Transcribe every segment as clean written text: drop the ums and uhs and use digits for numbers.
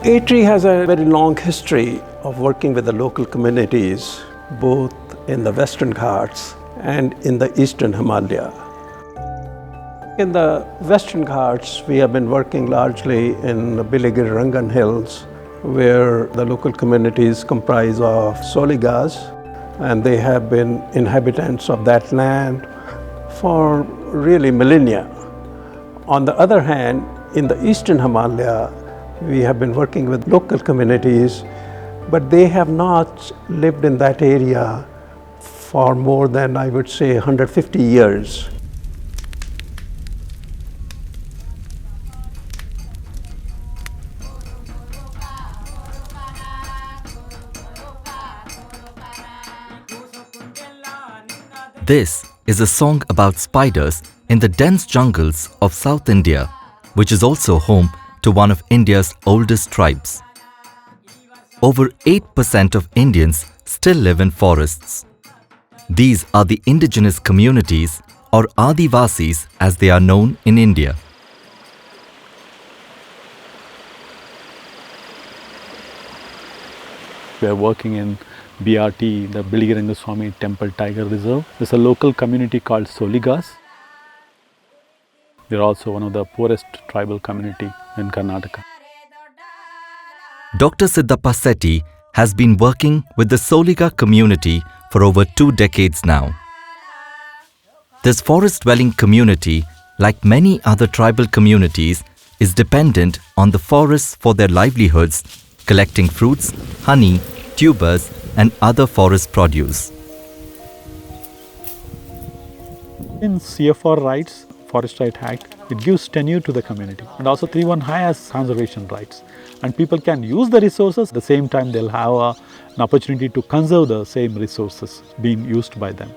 ATREE has a very long history of working with the local communities, both in the Western Ghats and in the Eastern Himalaya. In the Western Ghats, we have been working largely in the Biligir-Rangan Hills, where the local communities comprise of Soligas, and they have been inhabitants of that land for really millennia. On the other hand, in the Eastern Himalaya, we have been working with local communities, but they have not lived in that area for more than, I would say, 150 years. This is a song about spiders in the dense jungles of South India, which is also home to one of India's oldest tribes. Over 8% of Indians still live in forests. These are the indigenous communities, or Adivasis as they are known in India. We are working in BRT, the Biligir Swami Temple Tiger Reserve. There's a local community called Soligas. They're also one of the poorest tribal community in Karnataka. Dr. Siddhappa Sethi has been working with the Soliga community for over 2 decades now. This forest-dwelling community, like many other tribal communities, is dependent on the forests for their livelihoods, collecting fruits, honey, tubers, and other forest produce. In CFR rights, Forest Right Act, it gives tenure to the community. And also 3.1 has conservation rights. And people can use the resources, at the same time they'll have an opportunity to conserve the same resources being used by them.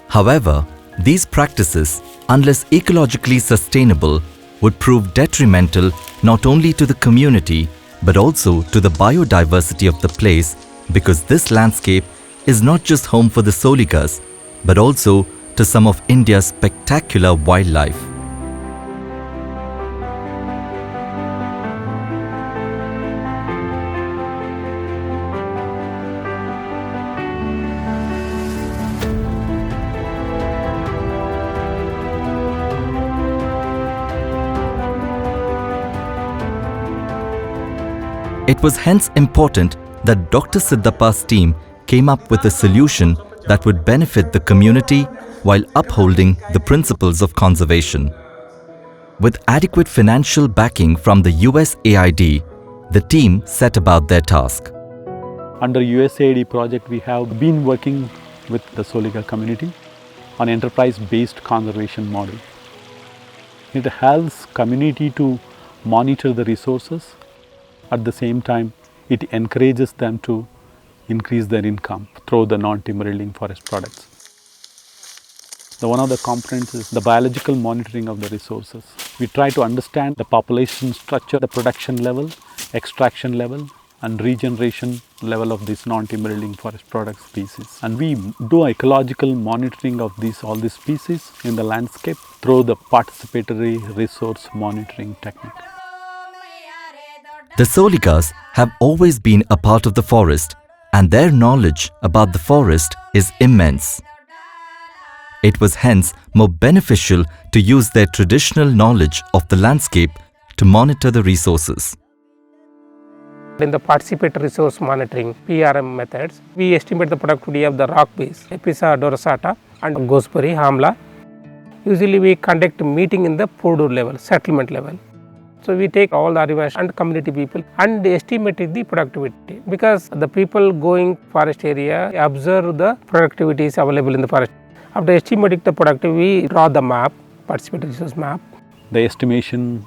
However, these practices, unless ecologically sustainable, would prove detrimental not only to the community but also to the biodiversity of the place, because this landscape is not just home for the Soligas but also to some of India's spectacular wildlife. It was hence important that Dr. Siddhappa's team came up with a solution that would benefit the community while upholding the principles of conservation. With adequate financial backing from the USAID, the team set about their task. Under USAID project, we have been working with the Soliga community on enterprise-based conservation model. It helps community to monitor the resources. At the same time, it encourages them to increase their income through the non-timber yielding forest products. One of the components is the biological monitoring of the resources. We try to understand the population structure, the production level, extraction level, and regeneration level of these non-timber yielding forest product species. And we do ecological monitoring of all these species in the landscape through the participatory resource monitoring technique. The Soligas have always been a part of the forest, and their knowledge about the forest is immense. It was hence more beneficial to use their traditional knowledge of the landscape to monitor the resources. In the participatory resource monitoring (PRM) methods, we estimate the productivity of the rock base, Episa dorsata and gooseberry, Hamla. Usually we conduct meeting in the Podur level, settlement level. So we take all the Adivasis and community people and estimate the productivity, because the people going forest area observe the productivities available in the forest. After estimating the productivity, we draw the map, participatory resource map. The estimation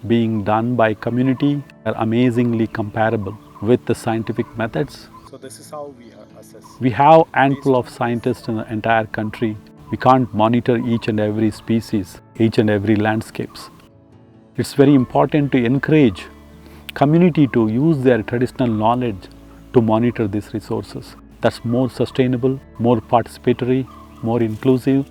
being done by community are amazingly comparable with the scientific methods. So this is how we assess. We have ample of scientists in the entire country. We can't monitor each and every species, each and every landscapes. It's very important to encourage community to use their traditional knowledge to monitor these resources. That's more sustainable, more participatory, more inclusive.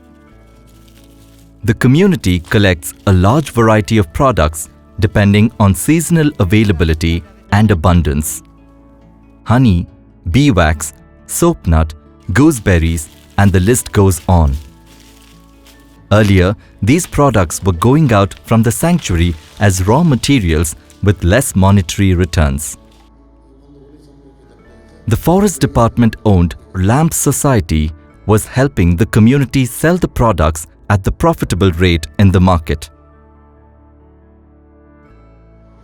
The community collects a large variety of products depending on seasonal availability and abundance. Honey, bee wax, soap nut, gooseberries, and the list goes on. Earlier, these products were going out from the sanctuary as raw materials with less monetary returns. The Forest Department-owned Lamp Society was helping the community sell the products at the profitable rate in the market.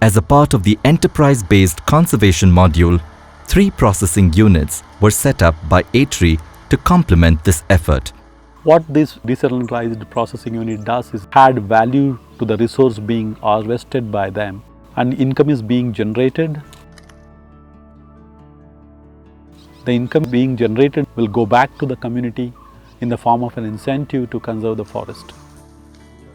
As a part of the enterprise-based conservation module, 3 processing units were set up by ATREE to complement this effort. What this decentralized processing unit does is add value to the resource being harvested by them, and income is being generated. The income being generated will go back to the community in the form of an incentive to conserve the forest.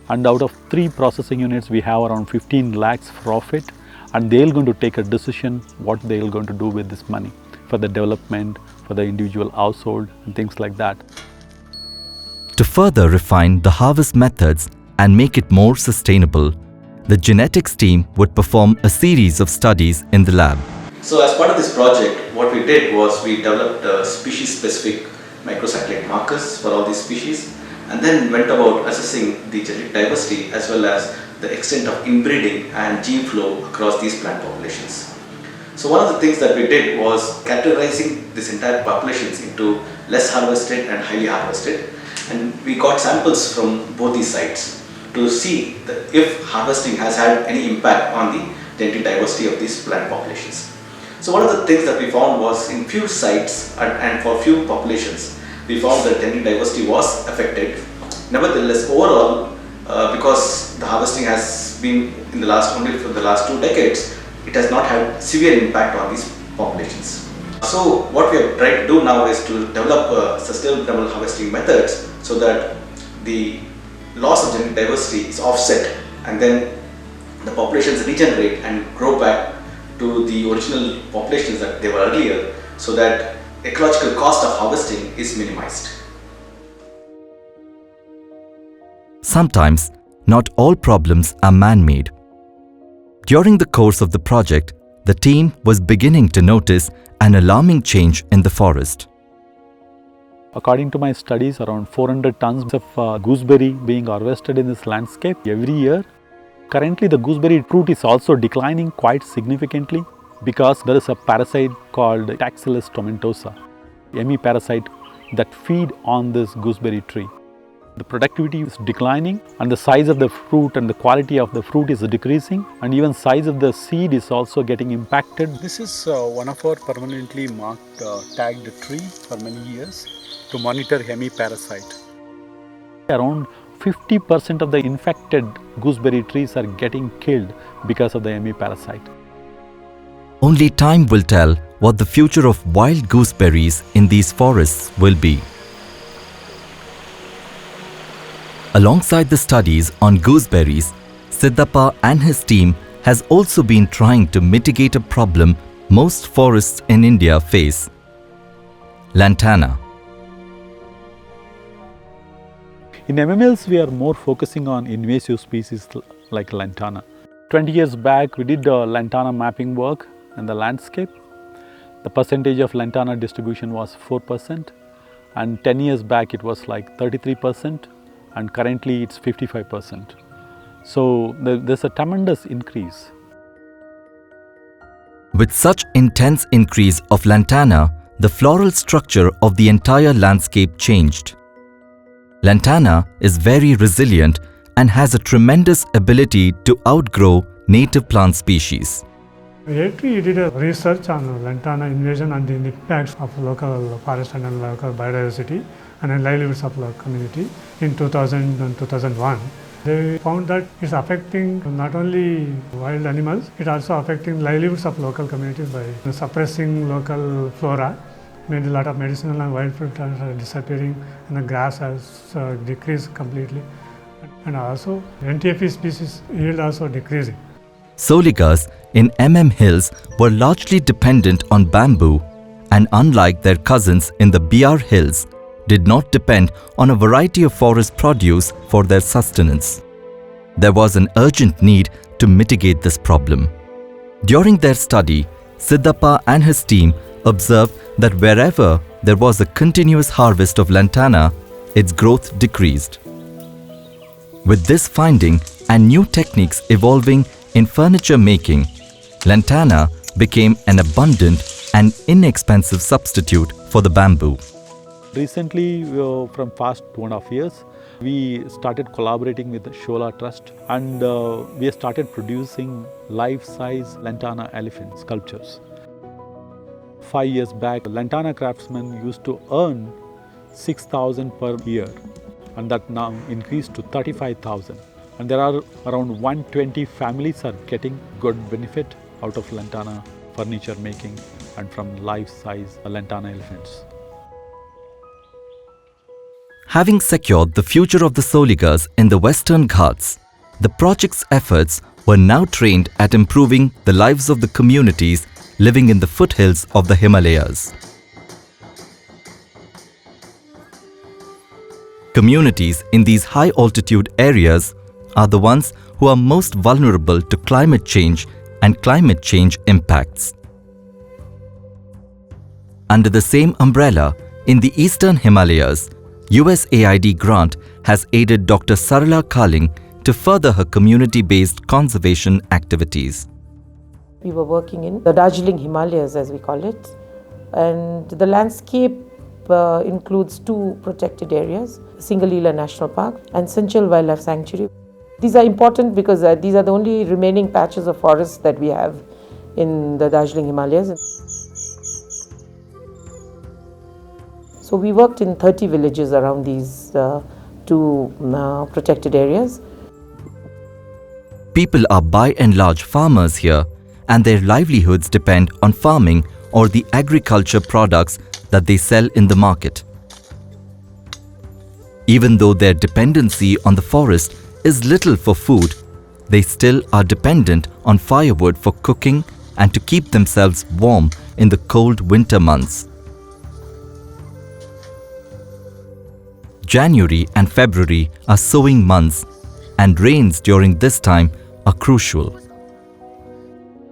And out of 3 processing units, we have around 15 lakhs profit, and they're going to take a decision what they're going to do with this money for the development, for the individual household and things like that. To further refine the harvest methods and make it more sustainable, the genetics team would perform a series of studies in the lab. So as part of this project, what we did was we developed species-specific microsatellite markers for all these species, and then went about assessing the genetic diversity as well as the extent of inbreeding and gene flow across these plant populations. So one of the things that we did was categorizing this entire populations into less harvested and highly harvested, and we got samples from both these sites to see if harvesting has had any impact on the genetic diversity of these plant populations. So one of the things that we found was in few sites and for few populations, we found that genetic diversity was affected. Nevertheless, overall, because the harvesting has been only for the last 2 decades, it has not had severe impact on these populations. So what we have tried to do now is to develop sustainable harvesting methods so that the loss of genetic diversity is offset, and then the populations regenerate and grow back to the original populations that they were earlier, so that ecological cost of harvesting is minimized. Sometimes, not all problems are man-made. During the course of the project, the team was beginning to notice an alarming change in the forest. According to my studies, around 400 tons of gooseberry being harvested in this landscape every year. Currently, the gooseberry fruit is also declining quite significantly because there is a parasite called Taxillus tomentosa, parasite that feed on this gooseberry tree. The productivity is declining, and the size of the fruit and the quality of the fruit is decreasing, and even size of the seed is also getting impacted. This is one of our permanently marked tagged tree for many years to monitor hemiparasite. Around 50% of the infected gooseberry trees are getting killed because of the hemiparasite. Only time will tell what the future of wild gooseberries in these forests will be. Alongside the studies on gooseberries, Siddhappa and his team has also been trying to mitigate a problem most forests in India face: lantana. In MMLs, we are more focusing on invasive species like lantana. 20 years back, we did lantana mapping work in the landscape. The percentage of lantana distribution was 4%, and 10 years back it was like 33%, and currently it's 55%. So there's a tremendous increase. With such intense increase of lantana, the floral structure of the entire landscape changed. Lantana is very resilient and has a tremendous ability to outgrow native plant species. ATREE did a research on lantana invasion and the impacts of local forest and local biodiversity and livelihoods of local community in 2000 and 2001. They found that it's affecting not only wild animals, it also affecting livelihoods of local communities by suppressing local flora. Made a lot of medicinal and wild fruit are disappearing, and the grass has decreased completely, and also NTFE species yield also decreasing. Soligas in MM Hills were largely dependent on bamboo, and unlike their cousins in the BR Hills, did not depend on a variety of forest produce for their sustenance. There was an urgent need to mitigate this problem. During their study, Siddhappa and his team observed that wherever there was a continuous harvest of lantana, its growth decreased. With this finding and new techniques evolving in furniture making, lantana became an abundant and inexpensive substitute for the bamboo. Recently, from past 2.5 years, we started collaborating with the Shola Trust, and we have started producing life-size lantana elephant sculptures. 5 years back, lantana craftsmen used to earn 6,000 per year, and that now increased to 35,000. And there are around 120 families are getting good benefit out of lantana furniture making and from life-size lantana elephants. Having secured the future of the Soligas in the Western Ghats, the project's efforts were now trained at improving the lives of the communities living in the foothills of the Himalayas. Communities in these high-altitude areas are the ones who are most vulnerable to climate change and climate change impacts. Under the same umbrella, in the Eastern Himalayas, USAID grant has aided Dr. Sarala Kaling to further her community-based conservation activities. We were working in the Darjeeling Himalayas, as we call it, and the landscape includes 2 protected areas, Singalila National Park and Sanchal Wildlife Sanctuary. These are important because these are the only remaining patches of forests that we have in the Darjeeling Himalayas. So we worked in 30 villages around these 2 protected areas. People are by and large farmers here, and their livelihoods depend on farming or the agriculture products that they sell in the market. Even though their dependency on the forest is little for food, they still are dependent on firewood for cooking and to keep themselves warm in the cold winter months. January and February are sowing months, and rains during this time are crucial.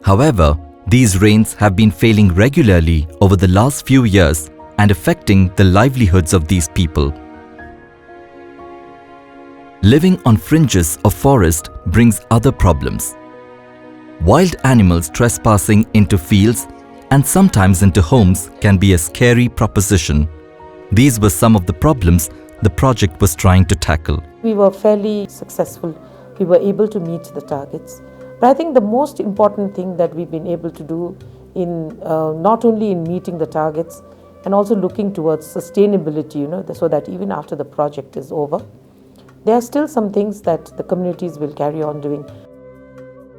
However, these rains have been failing regularly over the last few years and affecting the livelihoods of these people. Living on fringes of forest brings other problems. Wild animals trespassing into fields and sometimes into homes can be a scary proposition. These were some of the problems the project was trying to tackle. We were fairly successful. We were able to meet the targets. But I think the most important thing that we've been able to do in not only in meeting the targets and also looking towards sustainability, so that even after the project is over, there are still some things that the communities will carry on doing.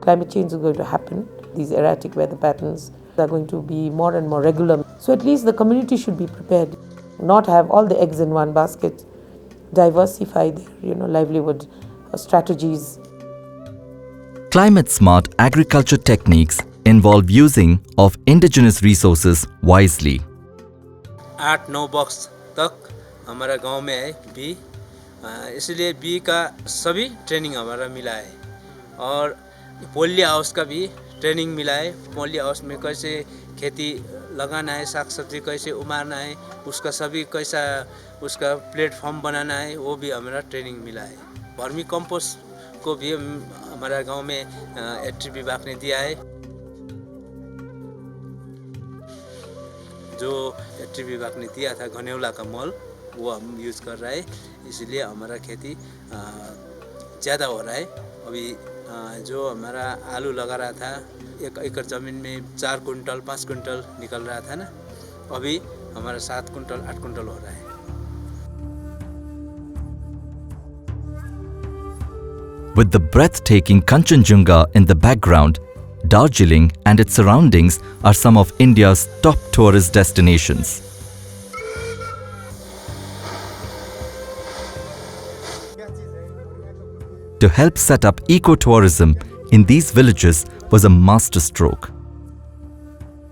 Climate change is going to happen. These erratic weather patterns are going to be more and more regular. So at least the community should be prepared, not have all the eggs in one basket, diversify their livelihood strategies. Climate-smart agriculture techniques involve using of indigenous resources wisely. 8-9 box तक हमारा गांव में है B, इसलिए B का सभी training हमारा मिला है और पोली हाउस का भी ट्रेनिंग मिला है। पोली हाउस में कैसे खेती लगाना है, साग सब्जी कैसे उमारना है, उसका सभी कैसा उसका प्लेटफॉर्म बनाना है, वो भी हमारा ट्रेनिंग मिला है। वर्मी कंपोस्ट को भी हमारा गांव में ATREE विभाग ने दिया है। जो ATREE विभाग ने दिया था घनेउला का मल, वो हम यूज़ कर रहा है, इसलिए हमारा खेती ज़्यादा हो रहा है। अभी जो हमारा आलू लगा रहा था 1 एकड़ ज़मीन में 4 कुंटल 5 कुंटल निकल रहा था ना, अभी हमारा 7 कुंटल 8 कुंटल हो रहा है। With the breathtaking Kanchenjunga in the background, Darjeeling and its surroundings are some of India's top tourist destinations. To help set up ecotourism in these villages was a masterstroke.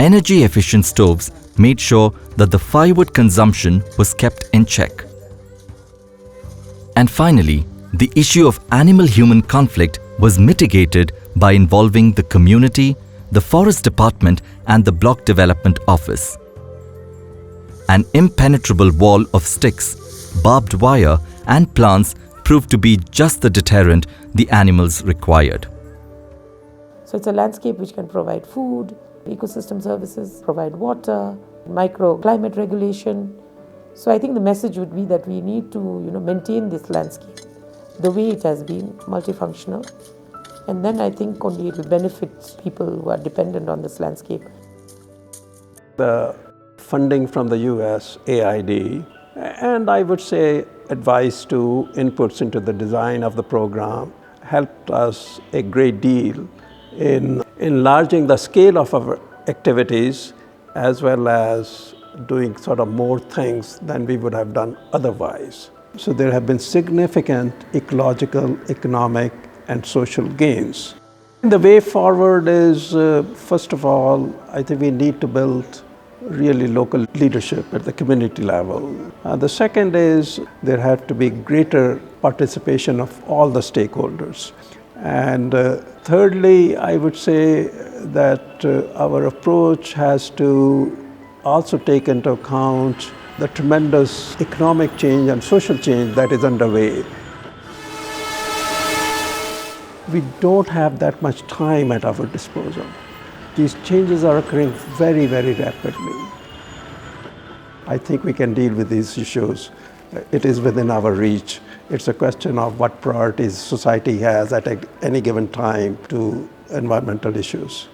Energy-efficient stoves made sure that the firewood consumption was kept in check. And finally, the issue of animal-human conflict was mitigated by involving the community, the Forest Department and the Block Development Office. An impenetrable wall of sticks, barbed wire and plants proved to be just the deterrent the animals required. So it's a landscape which can provide food, ecosystem services, provide water, microclimate regulation. So I think the message would be that we need to maintain this landscape the way it has been, multifunctional. And then I think only it will benefit people who are dependent on this landscape. The funding from the USAID, and I would say advice to inputs into the design of the program helped us a great deal in enlarging the scale of our activities as well as doing sort of more things than we would have done otherwise. So there have been significant ecological, economic, and social gains. The way forward is, first of all, I think we need to build really local leadership at the community level. The second is there have to be greater participation of all the stakeholders. And thirdly, I would say that our approach has to also take into account the tremendous economic change and social change that is underway. We don't have that much time at our disposal. These changes are occurring very, very rapidly. I think we can deal with these issues. It is within our reach. It's a question of what priorities society has at any given time to environmental issues.